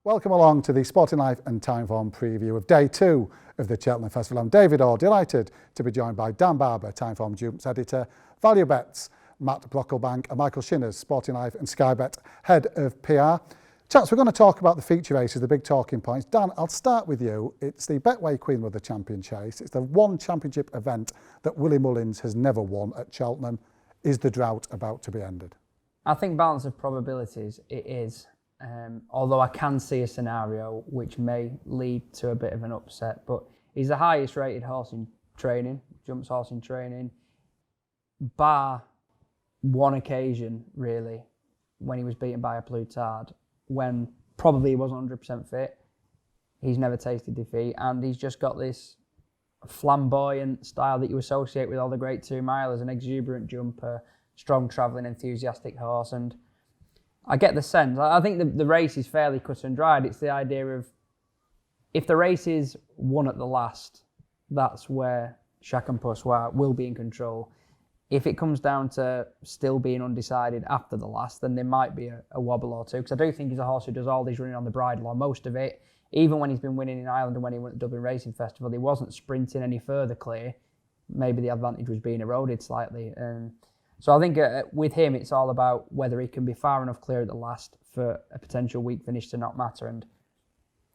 Welcome along to the Sporting Life and Timeform preview of day 2 of the Cheltenham Festival. I'm David Orr, delighted to be joined by Dan Barber, Timeform Jumps editor, Value Bets, Matt Brocklebank, and Michael Shinners, Sporting Life and Sky Bet head of PR. Chaps, we're going to talk about the feature races, the big talking points. Dan, I'll start with you. It's the Betway Queen Mother Champion Chase. It's the one championship event that Willie Mullins has never won at Cheltenham. Is the drought about to be ended? I think balance of probabilities, it is. Although I can see a scenario which may lead to a bit of an upset, but he's the highest rated horse in training, jumps horse in training, bar one occasion really, when he was beaten by a Plutard, when probably he wasn't 100% fit. He's never tasted defeat, and he's just got this flamboyant style that you associate with all the great 2-milers, an exuberant jumper, strong travelling, enthusiastic horse. And I get the sense, I think the race is fairly cut and dried. It's the idea of, if the race is won at the last, that's where Chacun Pour Soi will be in control. If it comes down to still being undecided after the last, then there might be a wobble or two, because I do think he's a horse who does all these running on the bridle, or most of it. Even when he's been winning in Ireland and when he won at the Dublin Racing Festival, he wasn't sprinting any further clear. Maybe the advantage was being eroded slightly. So I think with him, it's all about whether he can be far enough clear at the last for a potential weak finish to not matter. And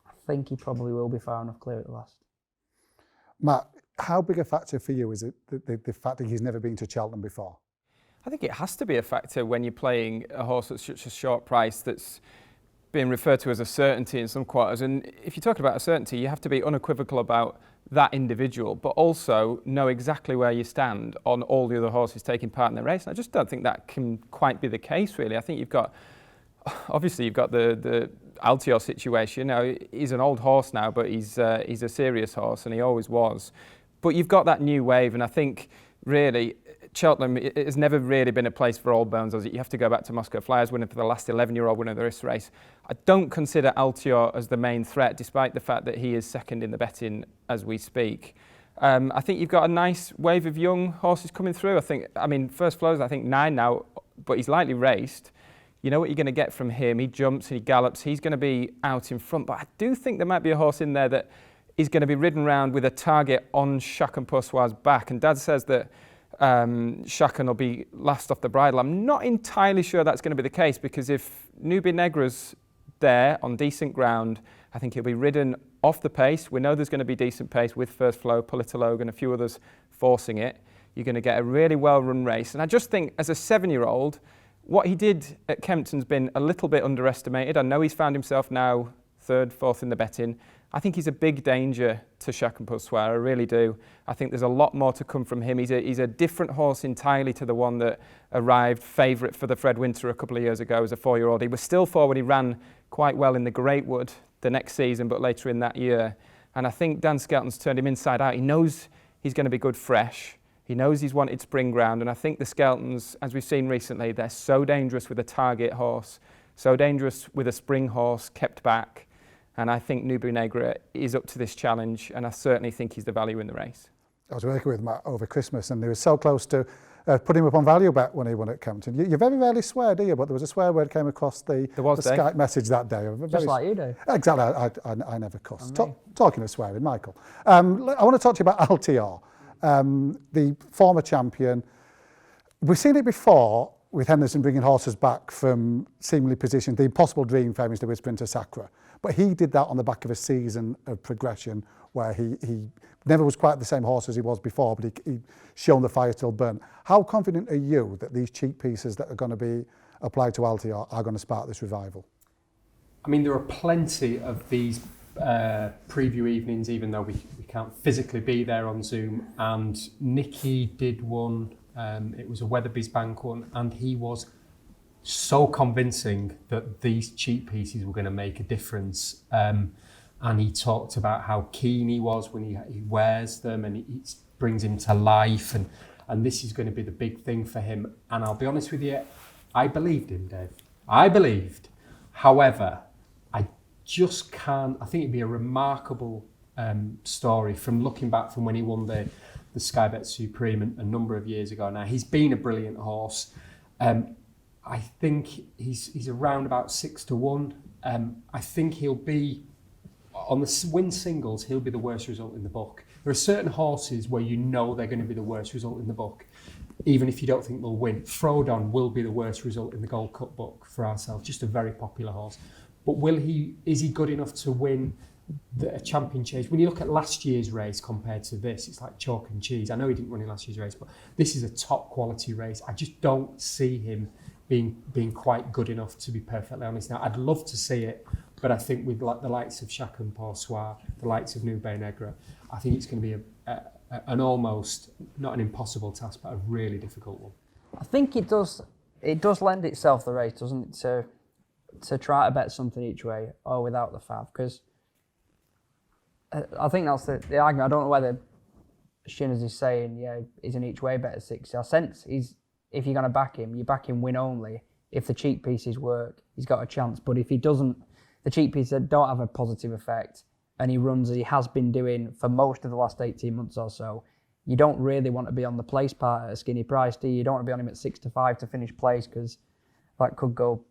I think he probably will be far enough clear at the last. Matt, how big a factor for you is it the fact that he's never been to Cheltenham before? I think it has to be a factor when you're playing a horse at such a short price that's being referred to as a certainty in some quarters. And if you're talking about a certainty, you have to be unequivocal about that individual, but also know exactly where you stand on all the other horses taking part in the race. And I just don't think that can quite be the case, really. I think you've got the Altior situation. Now, he's an old horse now, but he's a serious horse, and he always was. But you've got that new wave, and I think really Cheltenham, it has never really been a place for old bones. You have to go back to Moscow Flyers winning for the last 11-year-old winner of this race. I don't consider Altior as the main threat, despite the fact that he is second in the betting as we speak. I think you've got a nice wave of young horses coming through. First Flow's, I think 9 now, but he's lightly raced. You know what you're going to get from him. He jumps and he gallops. He's going to be out in front, but I do think there might be a horse in there that is going to be ridden round with a target on Chacun Pour Soi's back. And Dad says that Chacun will be last off the bridle. I'm not entirely sure that's going to be the case, because if Nubia Negra's there on decent ground, I think he'll be ridden off the pace. We know there's going to be decent pace with First Flow, Politologue and a few others forcing it. You're going to get a really well-run race. And I just think as a 7-year-old, what he did at Kempton's been a little bit underestimated. I know he's found himself now 3rd, 4th in the betting. I think he's a big danger to Chacun Pour Soi, I really do. I think there's a lot more to come from him. He's a different horse entirely to the one that arrived favourite for the Fred Winter a couple of years ago as a 4-year-old. He was still forward, he ran quite well in the Greatwood the next season, but later in that year. And I think Dan Skelton's turned him inside out. He knows he's going to be good fresh. He knows he's wanted spring ground. And I think the Skeltons, as we've seen recently, they're so dangerous with a target horse, so dangerous with a spring horse kept back. And I think Nubia Negra is up to this challenge, and I certainly think he's the value in the race. I was working with Matt over Christmas, and he was so close to putting him up on Value Bet when he won at Kempton. You very rarely swear, do you? But there was a swear word came across the Skype message that day. Just like you do. Exactly, I never cuss. Talking of swearing, Michael. I want to talk to you about Altior, the former champion. We've seen it before with Henderson bringing horses back from seemingly positioned. The impossible dream for him is to whisper into Sacre. But he did that on the back of a season of progression where he never was quite the same horse as he was before, but he'd shown the fire still burnt. How confident are you that these cheap pieces that are going to be applied to Altior are going to spark this revival? I mean, there are plenty of these preview evenings, even though we can't physically be there on Zoom. And Nicky did one, it was a Weatherby's Bank one, and he was so convincing that these cheap pieces were going to make a difference. And he talked about how keen he was when he wears them, and it brings him to life. And this is going to be the big thing for him. And I'll be honest with you, I believed him, Dave. I believed. However, I just can't. I think it'd be a remarkable story from looking back from when he won the Sky Bet Supreme a number of years ago now. He's been a brilliant horse. I think he's around about 6-1 I think he'll be, on the win singles, he'll be the worst result in the book. There are certain horses where you know they're going to be the worst result in the book, even if you don't think they'll win. Frodon will be the worst result in the Gold Cup book for ourselves, just a very popular horse. But is he good enough to win a champion chase? When you look at last year's race compared to this, it's like chalk and cheese. I know he didn't run in last year's race, but this is a top quality race. I just don't see him being quite good enough, to be perfectly honest. Now, I'd love to see it, but I think with like the likes of Chacun Pour Soi, the likes of Nube Negra, I think it's going to be an almost, not an impossible task, but a really difficult one. I think it does lend itself, the race, doesn't it, to try to bet something each way or without the fav, because I think that's the argument. I don't know whether Shinners is saying, yeah, he's an each way bet at 60. I sense if you're going to back him, you back him win only. If the cheek pieces work, he's got a chance. But if he doesn't, the cheek pieces don't have a positive effect, and he runs as he has been doing for most of the last 18 months or so, you don't really want to be on the place part at a skinny price, do you? You don't want to be on him at 6-5 to finish place, because that could go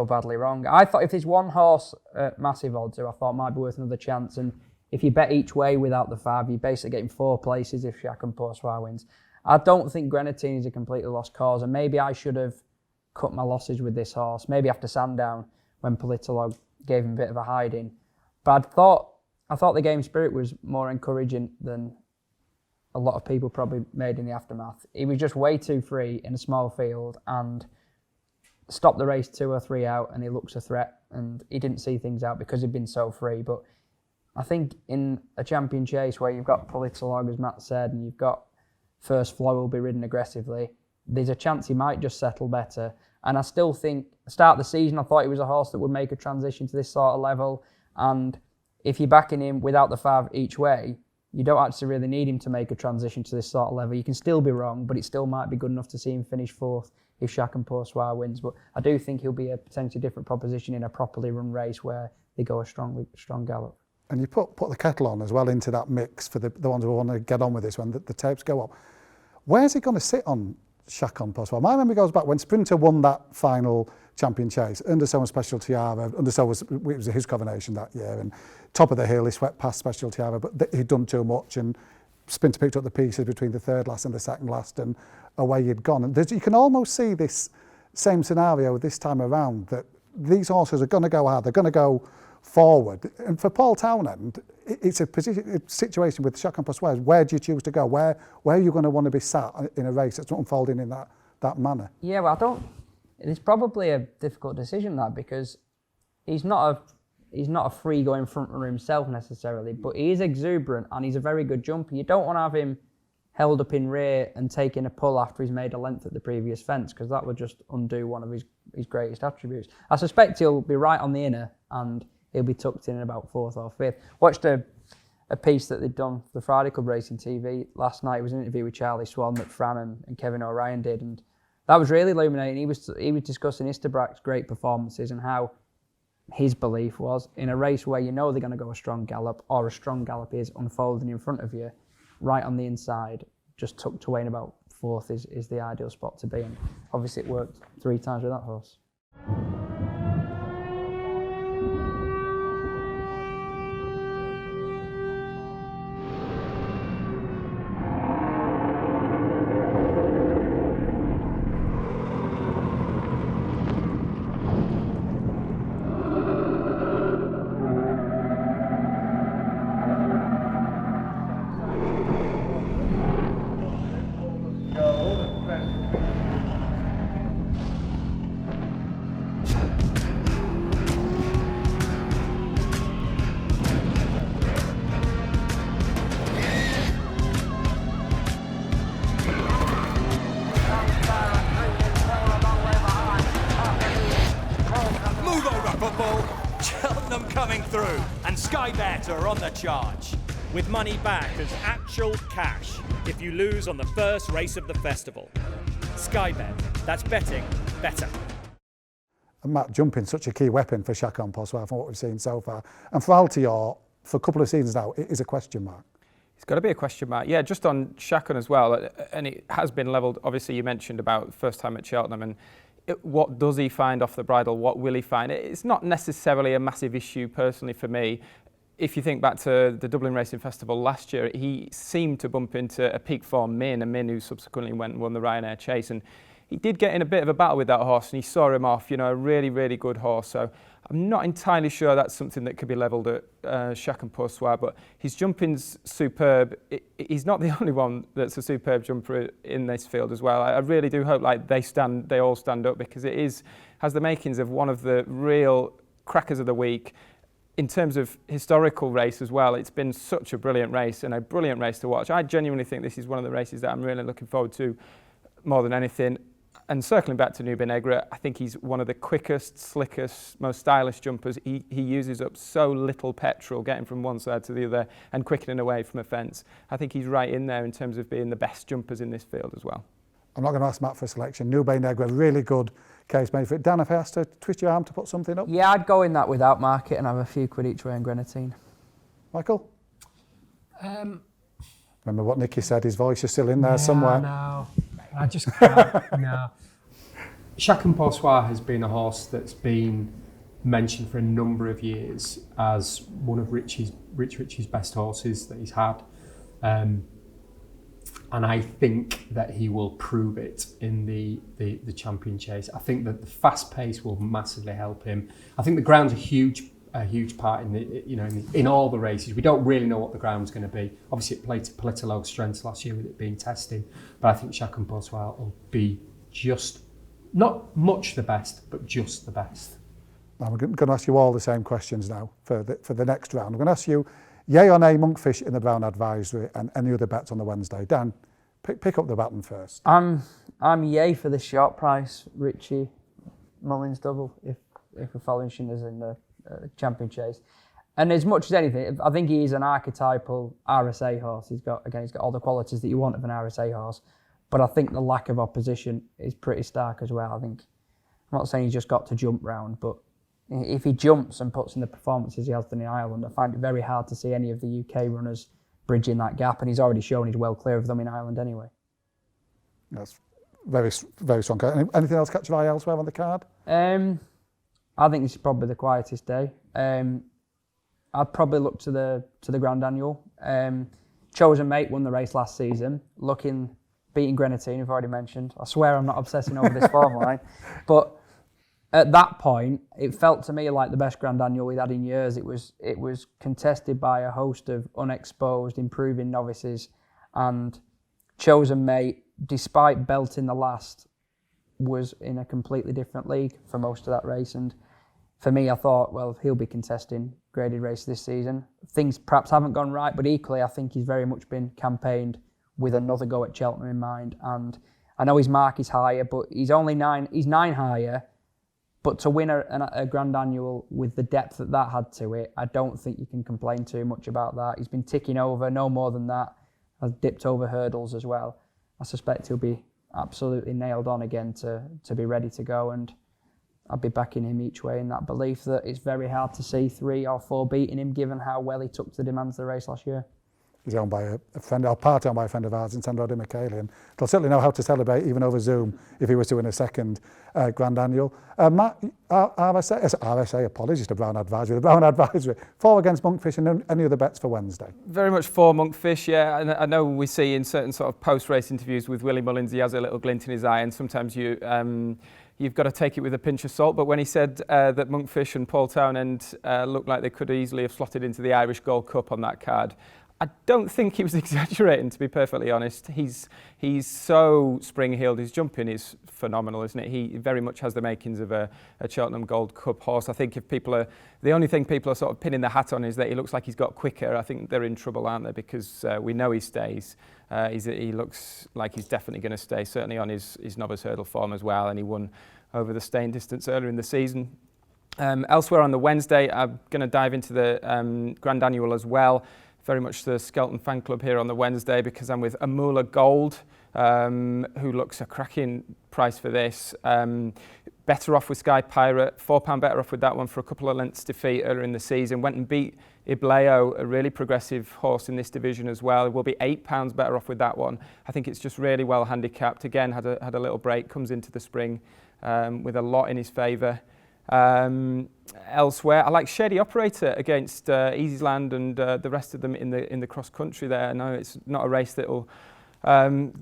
badly wrong. I thought if there's one horse at massive odds who I thought might be worth another chance, and if you bet each way without the fav, you're basically getting 4 places if Chacun Pour Soi wins. I don't think Grenadine is a completely lost cause, and maybe I should have cut my losses with this horse, maybe after Sandown when Politolog gave him a bit of a hiding. But I thought the game spirit was more encouraging than a lot of people probably made in the aftermath. He was just way too free in a small field and stopped the race 2 or 3 out, and he looks a threat, and he didn't see things out because he'd been so free. But I think in a champion chase where you've got Politolog, as Matt said, and you've got First Flow will be ridden aggressively, there's a chance he might just settle better. And I still think, start of the season, I thought he was a horse that would make a transition to this sort of level. And if you're backing him without the fav each way, you don't actually really need him to make a transition to this sort of level. You can still be wrong, but it still might be good enough to see him finish 4th if Chacun Pour Soi wins. But I do think he'll be a potentially different proposition in a properly run race where they go a strong gallop. And you put the kettle on as well into that mix for the ones who want to get on with this when the tapes go up. Where's he going to sit on Chacun Pour Soi? My memory goes back when Sprinter won that final champion chase, under so Special Tiara, under so it was his coronation that year, and top of the hill he swept past Special Tiara, but he'd done too much, and Sprinter picked up the pieces between the third last and the second last, and away he'd gone. And you can almost see this same scenario this time around, that these horses are going to go hard, they're going to go forward. And for Paul Townend, it's a situation with Chacun Pour Soi. Where do you choose to go? Where are you going to want to be sat in a race that's unfolding in that manner? Yeah, well, it's probably a difficult decision, that, because he's not a free-going front runner himself necessarily, but he is exuberant and he's a very good jumper. You don't want to have him held up in rear and taking a pull after he's made a length at the previous fence, because that would just undo one of his greatest attributes. I suspect he'll be right on the inner and he'll be tucked in about 4th or 5th. Watched a piece that they'd done for the Friday Club Racing TV last night. It was an interview with Charlie Swan that Fran and Kevin O'Ryan did, and that was really illuminating. He was discussing Isterbrack's great performances and how his belief was in a race where you know they're going to go a strong gallop, or a strong gallop is unfolding in front of you, right on the inside, just tucked away in about 4th is the ideal spot to be in. Obviously it worked 3 times with that horse. Cheltenham coming through, and Sky Bet are on the charge, with money back as actual cash if you lose on the first race of the festival. Sky Bet, that's betting better. And Matt, jumping, such a key weapon for Chacun Pour Soi from what we've seen so far. And for Altior, for a couple of seasons now, it is a question mark. It's got to be a question mark. Yeah, just on Chacun as well, and it has been levelled. Obviously, you mentioned about first time at Cheltenham, and what does he find off the bridle? What will he find? It's not necessarily a massive issue personally for me. If you think back to the Dublin Racing Festival last year, he seemed to bump into a peak form Min who subsequently went and won the Ryanair Chase, and he did get in a bit of a battle with that horse, and he saw him off, a really, really good horse. So I'm not entirely sure that's something that could be levelled at Chacun Pour Soi, but his jumping's superb. He's not the only one that's a superb jumper in this field as well. I really do hope they all stand up, because it has the makings of one of the real crackers of the week. In terms of historical race as well, it's been such a brilliant race and a brilliant race to watch. I genuinely think this is one of the races that I'm really looking forward to more than anything. And circling back to Nube Negra, I think he's one of the quickest, slickest, most stylish jumpers. He uses up so little petrol getting from one side to the other and quickening away from a fence. I think he's right in there in terms of being the best jumpers in this field as well. I'm not going to ask Matt for a selection. Nube Negra, really good case made for it. Dan, if I asked to twist your arm to put something up? Yeah, I'd go in that without market and have a few quid each way in Grenadine. Michael? Remember what Nicky said, his voice is still in there somewhere. No, I just can't. No. Chacun Pour Soi has been a horse that's been mentioned for a number of years as one of Rich Ritchie's best horses that he's had. And I think that he will prove it in the champion chase. I think that the fast pace will massively help him. I think the ground's a huge part in all the races. We don't really know what the ground's going to be. Obviously, it played to Politologue's strengths last year with it being testing, but I think Chacun Pour Soi will be just not much the best, but just the best. I'm going to ask you all the same questions now for the next round. I'm going to ask you, yay or nay, Monkfish in the Brown Advisory and any other bets on the Wednesday. Dan, pick up the baton first. I'm yay for the short price Richie Mullins double if we're following Shinners in the champion chase. And as much as anything, I think he's an archetypal RSA horse. He's got all the qualities that you want of an RSA horse. But I think the lack of opposition is pretty stark as well. I'm not saying he's just got to jump round, but if he jumps and puts in the performances he has done in Ireland, I find it very hard to see any of the UK runners bridging that gap, and he's already shown he's well clear of them in Ireland anyway. That's very, very strong. Anything else catch your eye elsewhere on the card? I think this is probably the quietest day. I'd probably look to the Grand Annual. Chosen Mate won the race last season, beating Grenadine, I've already mentioned. I swear I'm not obsessing over this form line, but at that point, it felt to me like the best Grand Annual we'd had in years. It was contested by a host of unexposed, improving novices, and Chosen Mate, despite belting the last, was in a completely different league for most of that race. And for me, I thought, well, he'll be contesting graded race this season. Things perhaps haven't gone right, but equally, I think he's very much been campaigned with another go at Cheltenham in mind. And I know his mark is higher, but he's only 9. He's 9 higher. But to win a Grand Annual with the depth that had to it, I don't think you can complain too much about that. He's been ticking over, no more than that. Has dipped over hurdles as well. I suspect he'll be absolutely nailed on again to be ready to go, and I'll be backing him each way in that belief that it's very hard to see 3 or 4 beating him, given how well he took to the demands of the race last year. He's owned by a friend, or part owned by a friend of ours in Sandro Di Michele, and they'll certainly know how to celebrate even over Zoom if he was to win a second Grand Annual. Matt, RSA, apologies to Brown Advisory. The Brown Advisory, 4 against Monkfish, and any other bets for Wednesday? Very much for Monkfish, yeah. And I know we see in certain sort of post-race interviews with Willie Mullins, he has a little glint in his eye, and sometimes you've got to take it with a pinch of salt. But when he said that Monkfish and Paul Townend looked like they could easily have slotted into the Irish Gold Cup on that card, I don't think he was exaggerating, to be perfectly honest. He's so spring-heeled. His jumping is phenomenal, isn't it? He very much has the makings of a Cheltenham Gold Cup horse. I think the only thing people are sort of pinning their hat on is that he looks like he's got quicker. I think they're in trouble, aren't they? Because we know he stays. He looks like he's definitely going to stay, certainly on his novice hurdle form as well. And he won over the staying distance earlier in the season. Elsewhere on the Wednesday, I'm going to dive into the Grand Annual as well. Very much the Skelton fan club here on the Wednesday, because I'm with Amula Gold, who looks a cracking price for this. Better off with Sky Pirate, £4 better off with that one for a couple of lengths defeat earlier in the season. Went and beat Ibleo, a really progressive horse in this division as well. It will be £8 better off with that one. I think it's just really well handicapped. Again, had a little break, comes into the spring with a lot in his favour. Elsewhere, I like Shady Operator against Easyland and the rest of them in the cross country there. I know it's not a race that will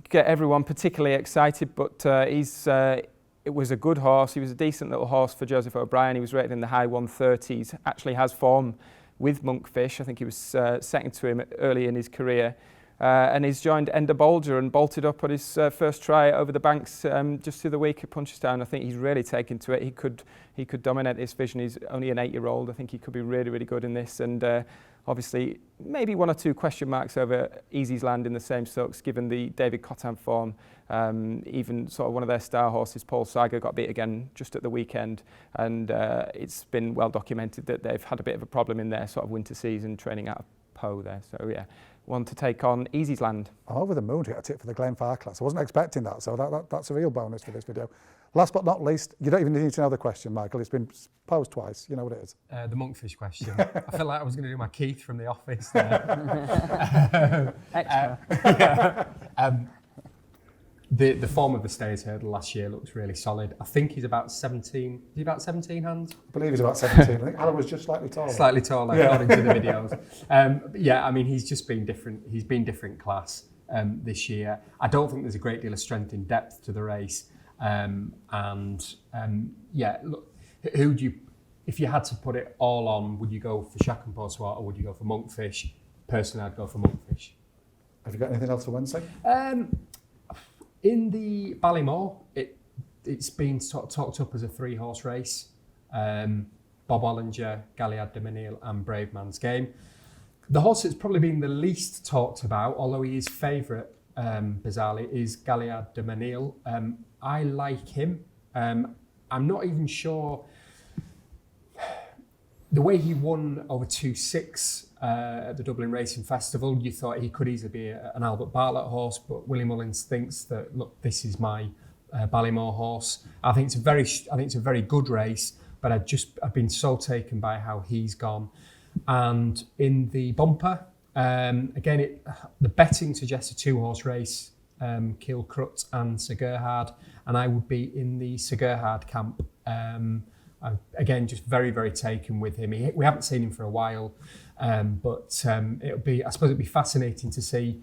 get everyone particularly excited, but it was a good horse. He was a decent little horse for Joseph O'Brien. He was rated in the high 130s. Actually has form with Monkfish. I think he was second to him early in his career. And he's joined Ender Bolger and bolted up on his first try over the banks just through the week at Punchestown. I think he's really taken to it. He could dominate this vision. He's only an 8-year-old. I think he could be really, really good in this. And obviously, maybe 1 or 2 question marks over Easyland in the same strokes, given the David Cottam form. Even sort of one of their star horses, Paul Saiger, got beat again just at the weekend. And it's been well documented that they've had a bit of a problem in their sort of winter season training out of Poe there. So yeah, one to take on Easyland. I'm over the moon to get a tip for the Glenfarr class. I wasn't expecting that, so that's a real bonus for this video. Last but not least, you don't even need to know the question, Michael. It's been posed twice. You know what it is. The Monkfish question. I felt like I was going to do my Keith from The Office there. Extra. The form of the Stayers hurdle last year looks really solid. I think he's about 17. Is he about 17 hands? I believe he's about 17. I think Alan was just slightly taller. Slightly taller, according to the videos. Yeah, I mean, he's just been different. He's been different class this year. I don't think there's a great deal of strength in depth to the race. Yeah, look, who do you, if you had to put it all on, would you go for Chac and Poissoir or would you go for Monkfish? Personally, I'd go for Monkfish. Have you got anything else for Wednesday? In the Ballymore, it's been sort of talked up as a 3-horse race. Bob Ollinger, Galliard de Menil and Brave Man's Game. The horse that's probably been the least talked about, although he is favourite, bizarrely, is Galliard de Menil. I like him. I'm not even sure. The way he won over 2-6 at the Dublin Racing Festival, you thought he could easily be an Albert Bartlett horse, but Willie Mullins thinks that, look, this is my Ballymore horse. I think it's a very good race, but I've been so taken by how he's gone. And in the bumper, again, the betting suggests a 2-horse race, Kiel Crut and Sir Gerhard, and I would be in the Sir Gerhard camp. Again, just very, very taken with him. We haven't seen him for a while, but I suppose it'd be fascinating to see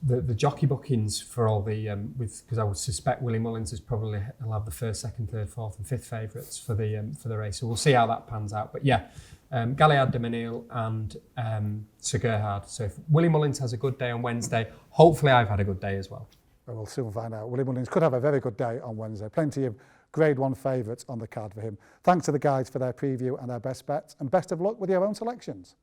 the jockey bookings for all the because I would suspect Willie Mullins will have the 1st, 2nd, 3rd, 4th, and 5th favourites for the race. So we'll see how that pans out. But yeah, Galliard de Menil and Sir Gerhard. So if Willie Mullins has a good day on Wednesday, hopefully I've had a good day as well. We'll soon find out. Willie Mullins could have a very good day on Wednesday. Plenty of Grade 1 favourites on the card for him. Thanks to the guys for their preview and their best bets, and best of luck with your own selections.